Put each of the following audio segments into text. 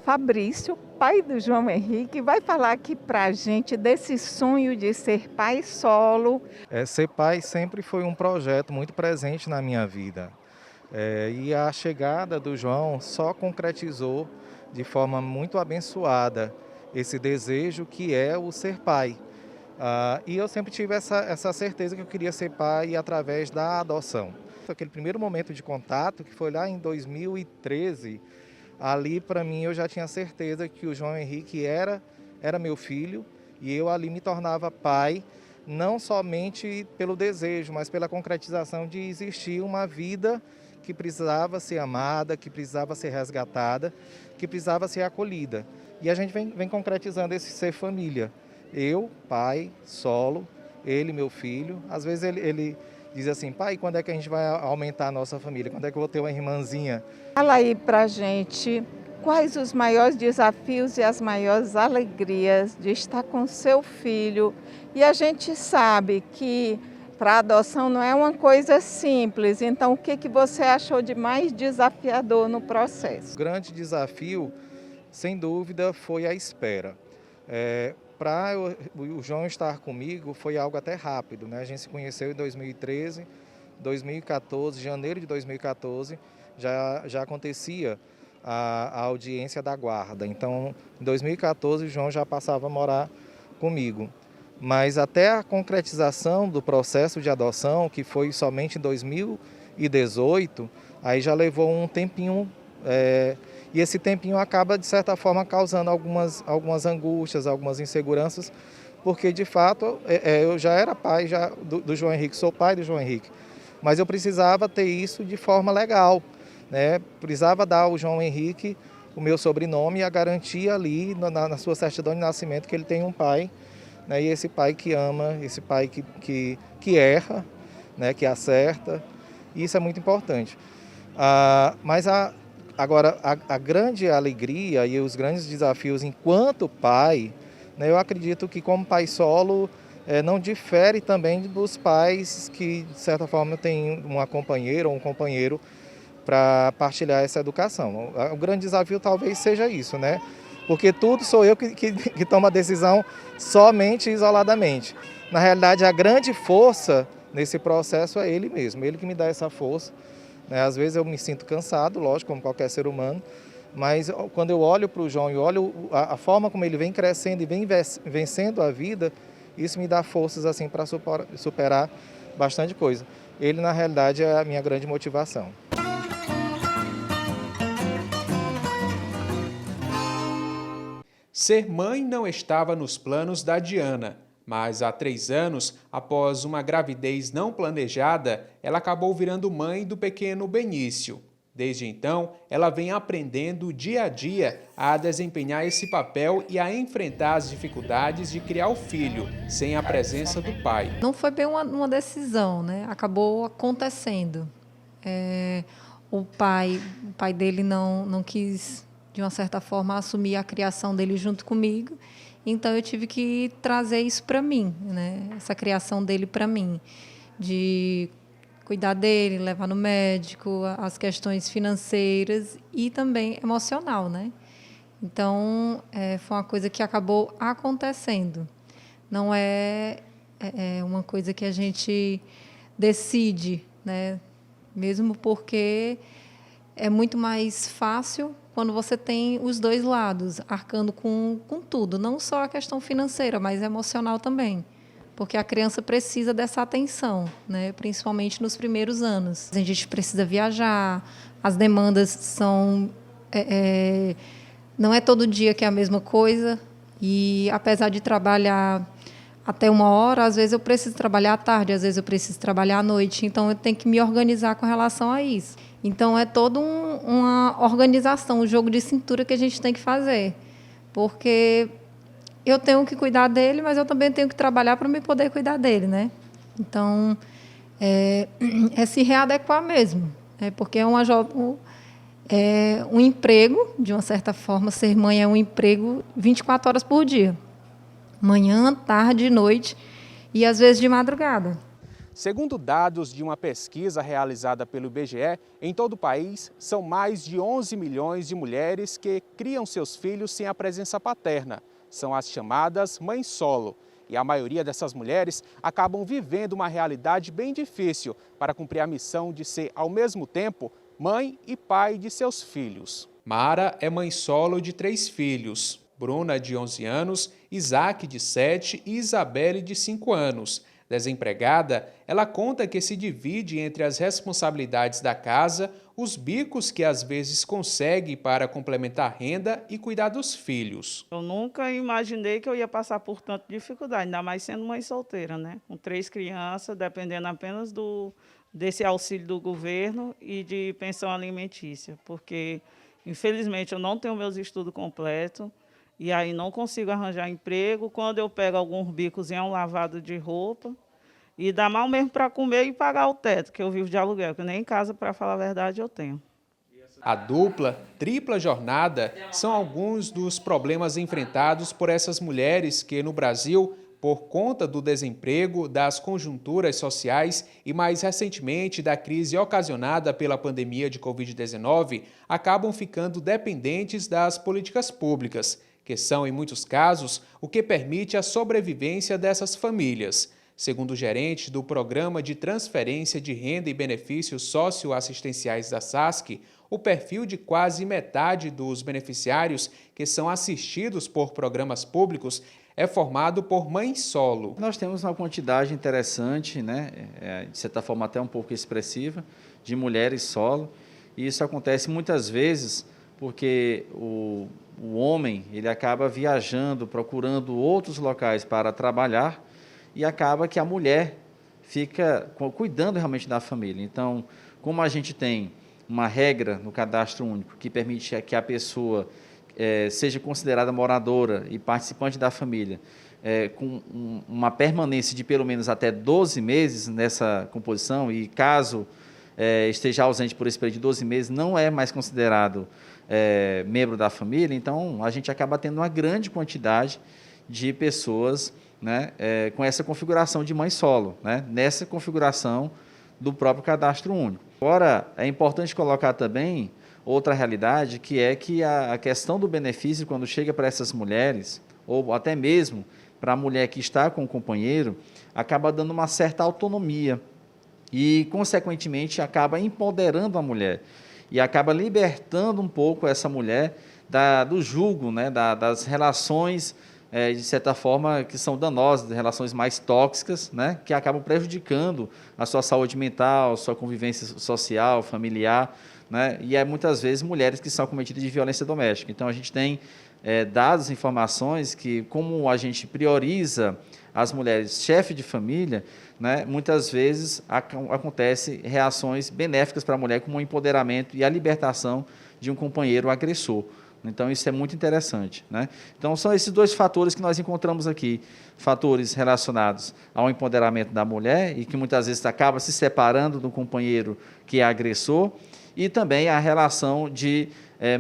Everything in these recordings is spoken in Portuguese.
Fabrício, pai do João Henrique, vai falar aqui para a gente desse sonho de ser pai solo. Ser pai sempre foi um projeto muito presente na minha vida. E a chegada do João só concretizou de forma muito abençoada esse desejo que é o ser pai. E eu sempre tive essa certeza que eu queria ser pai através da adoção. Aquele primeiro momento de contato, que foi lá em 2013, ali para mim eu já tinha certeza que o João Henrique era meu filho e eu ali me tornava pai, não somente pelo desejo, mas pela concretização de existir uma vida que precisava ser amada, que precisava ser resgatada, que precisava ser acolhida. E a gente vem concretizando esse ser família. Eu, pai, solo, ele, meu filho. Às vezes ele diz assim: pai, quando é que a gente vai aumentar a nossa família? Quando é que eu vou ter uma irmãzinha? Fala aí para a gente quais os maiores desafios e as maiores alegrias de estar com seu filho. E a gente sabe que para a adoção não é uma coisa simples. Então, o que você achou de mais desafiador no processo? O grande desafio, sem dúvida, foi a espera. Para o João estar comigo foi algo até rápido, né? A gente se conheceu em 2013, 2014, janeiro de 2014, já acontecia a audiência da guarda. Então, em 2014, o João já passava a morar comigo. Mas até a concretização do processo de adoção, que foi somente em 2018, aí já levou um tempinho. E esse tempinho acaba, de certa forma, causando algumas angústias, algumas inseguranças, porque, de fato, eu já era pai do João Henrique, sou pai do João Henrique, mas eu precisava ter isso de forma legal, né? Precisava dar ao João Henrique o meu sobrenome e a garantia ali, na sua certidão de nascimento, que ele tem um pai, né? E esse pai que ama, esse pai que erra, né? Que acerta, e isso é muito importante. Agora, a grande alegria e os grandes desafios enquanto pai, né, eu acredito que como pai solo não difere também dos pais que, de certa forma, têm uma companheira ou um companheiro para partilhar essa educação. O grande desafio talvez seja isso, né? Porque tudo sou eu que tomo a decisão somente e isoladamente. Na realidade, a grande força nesse processo é ele mesmo, ele que me dá essa força. Às vezes eu me sinto cansado, lógico, como qualquer ser humano, mas quando eu olho para o João e olho a forma como ele vem crescendo e vem vencendo a vida, isso me dá forças assim para superar bastante coisa. Ele, na realidade, é a minha grande motivação. Ser mãe não estava nos planos da Diana, mas há 3 anos, após uma gravidez não planejada, ela acabou virando mãe do pequeno Benício. Desde então, ela vem aprendendo dia a dia a desempenhar esse papel e a enfrentar as dificuldades de criar o filho, sem a presença do pai. Não foi bem uma decisão, né? Acabou acontecendo. O pai dele não quis, de uma certa forma, assumir a criação dele junto comigo. Então, eu tive que trazer isso para mim, né? Essa criação dele para mim, de cuidar dele, levar no médico, as questões financeiras e também emocional, né? Então, foi uma coisa que acabou acontecendo. Não é uma coisa que a gente decide, né? Mesmo porque é muito mais fácil quando você tem os dois lados, arcando com tudo, não só a questão financeira, mas emocional também, porque a criança precisa dessa atenção, né? Principalmente nos primeiros anos. A gente precisa viajar, as demandas são... não é todo dia que é a mesma coisa, e apesar de trabalhar até 1 hora, às vezes eu preciso trabalhar à tarde, às vezes eu preciso trabalhar à noite, então eu tenho que me organizar com relação a isso. Então, é toda uma organização, um jogo de cintura que a gente tem que fazer. Porque eu tenho que cuidar dele, mas eu também tenho que trabalhar para me poder cuidar dele, né? Então, é se readequar mesmo. Porque é um emprego, de uma certa forma, ser mãe é um emprego 24 horas por dia. Manhã, tarde, noite e, às vezes, de madrugada. Segundo dados de uma pesquisa realizada pelo IBGE, em todo o país, são mais de 11 milhões de mulheres que criam seus filhos sem a presença paterna. São as chamadas mães solo. E a maioria dessas mulheres acabam vivendo uma realidade bem difícil para cumprir a missão de ser, ao mesmo tempo, mãe e pai de seus filhos. Mara é mãe solo de 3 filhos. Bruna, de 11 anos, Isaac, de 7 e Isabelle, de 5 anos. Desempregada, ela conta que se divide entre as responsabilidades da casa, os bicos que às vezes consegue para complementar a renda e cuidar dos filhos. Eu nunca imaginei que eu ia passar por tanta dificuldade, ainda mais sendo mãe solteira, né? Com 3 crianças, dependendo apenas desse auxílio do governo e de pensão alimentícia, porque infelizmente eu não tenho meus estudos completos. E aí não consigo arranjar emprego. Quando eu pego alguns bicos, é um lavado de roupa. E dá mal mesmo para comer e pagar o teto, que eu vivo de aluguel, que nem em casa, para falar a verdade, eu tenho. A dupla, tripla jornada são alguns dos problemas enfrentados por essas mulheres que, no Brasil, por conta do desemprego, das conjunturas sociais e, mais recentemente, da crise ocasionada pela pandemia de Covid-19, acabam ficando dependentes das políticas públicas, que são, em muitos casos, o que permite a sobrevivência dessas famílias. Segundo o gerente do Programa de Transferência de Renda e Benefícios Socioassistenciais da SASC, o perfil de quase metade dos beneficiários que são assistidos por programas públicos é formado por mães solo. Nós temos uma quantidade interessante, né, de certa forma até um pouco expressiva, de mulheres solo, e isso acontece muitas vezes porque o homem ele acaba viajando, procurando outros locais para trabalhar e acaba que a mulher fica cuidando realmente da família. Então, como a gente tem uma regra no cadastro único que permite que a pessoa seja considerada moradora e participante da família, com uma permanência de pelo menos até 12 meses nessa composição, e caso esteja ausente por esse período de 12 meses, não é mais considerado membro da família. Então a gente acaba tendo uma grande quantidade de pessoas, né, com essa configuração de mãe solo, né, nessa configuração do próprio cadastro único. Agora, é importante colocar também outra realidade, que é que a questão do benefício, quando chega para essas mulheres, ou até mesmo para a mulher que está com o companheiro, acaba dando uma certa autonomia e, consequentemente, acaba empoderando a mulher e acaba libertando um pouco essa mulher do jugo, né, das relações, de certa forma, que são danosas, relações mais tóxicas, né, que acabam prejudicando a sua saúde mental, sua convivência social, familiar, né, e muitas vezes mulheres que são acometidas de violência doméstica. Então, a gente tem dados, informações que, como a gente prioriza as mulheres chefe de família, né, muitas vezes acontece reações benéficas para a mulher, como o empoderamento e a libertação de um companheiro agressor. Então, isso é muito interessante, né? Então, são esses 2 fatores que nós encontramos aqui, fatores relacionados ao empoderamento da mulher e que muitas vezes acaba se separando do companheiro que é agressor, e também a relação de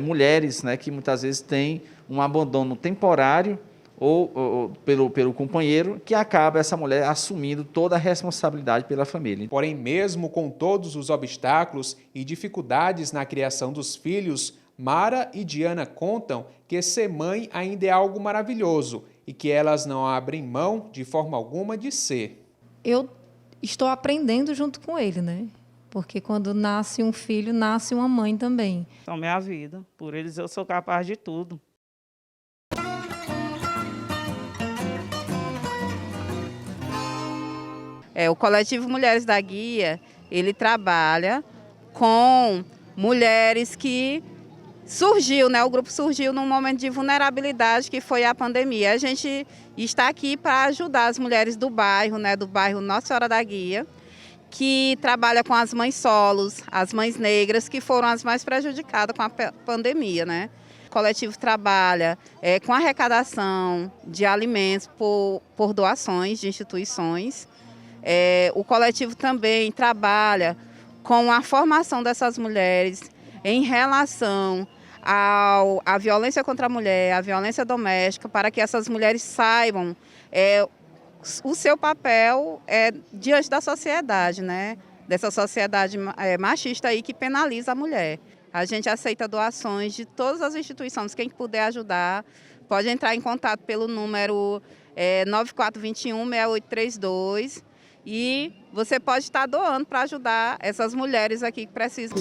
mulheres, né, que muitas vezes têm um abandono temporário ou pelo companheiro, que acaba essa mulher assumindo toda a responsabilidade pela família. Porém, mesmo com todos os obstáculos e dificuldades na criação dos filhos, Mara e Diana contam que ser mãe ainda é algo maravilhoso e que elas não abrem mão de forma alguma de ser. Eu estou aprendendo junto com ele, né? Porque quando nasce um filho, nasce uma mãe também. São minha vida. Por eles eu sou capaz de tudo. O Coletivo Mulheres da Guia, ele trabalha com mulheres que surgiu, né? O grupo surgiu num momento de vulnerabilidade que foi a pandemia. A gente está aqui para ajudar as mulheres do bairro, né? Do bairro Nossa Senhora da Guia, que trabalha com as mães solos, as mães negras, que foram as mais prejudicadas com a pandemia, né? O coletivo trabalha com arrecadação de alimentos por doações de instituições. O coletivo também trabalha com a formação dessas mulheres em relação à violência contra a mulher, à violência doméstica, para que essas mulheres saibam o seu papel diante da sociedade, né? Dessa sociedade machista aí que penaliza a mulher. A gente aceita doações de todas as instituições. Quem puder ajudar, pode entrar em contato pelo número 9421-6832 e você pode estar doando para ajudar essas mulheres aqui que precisam.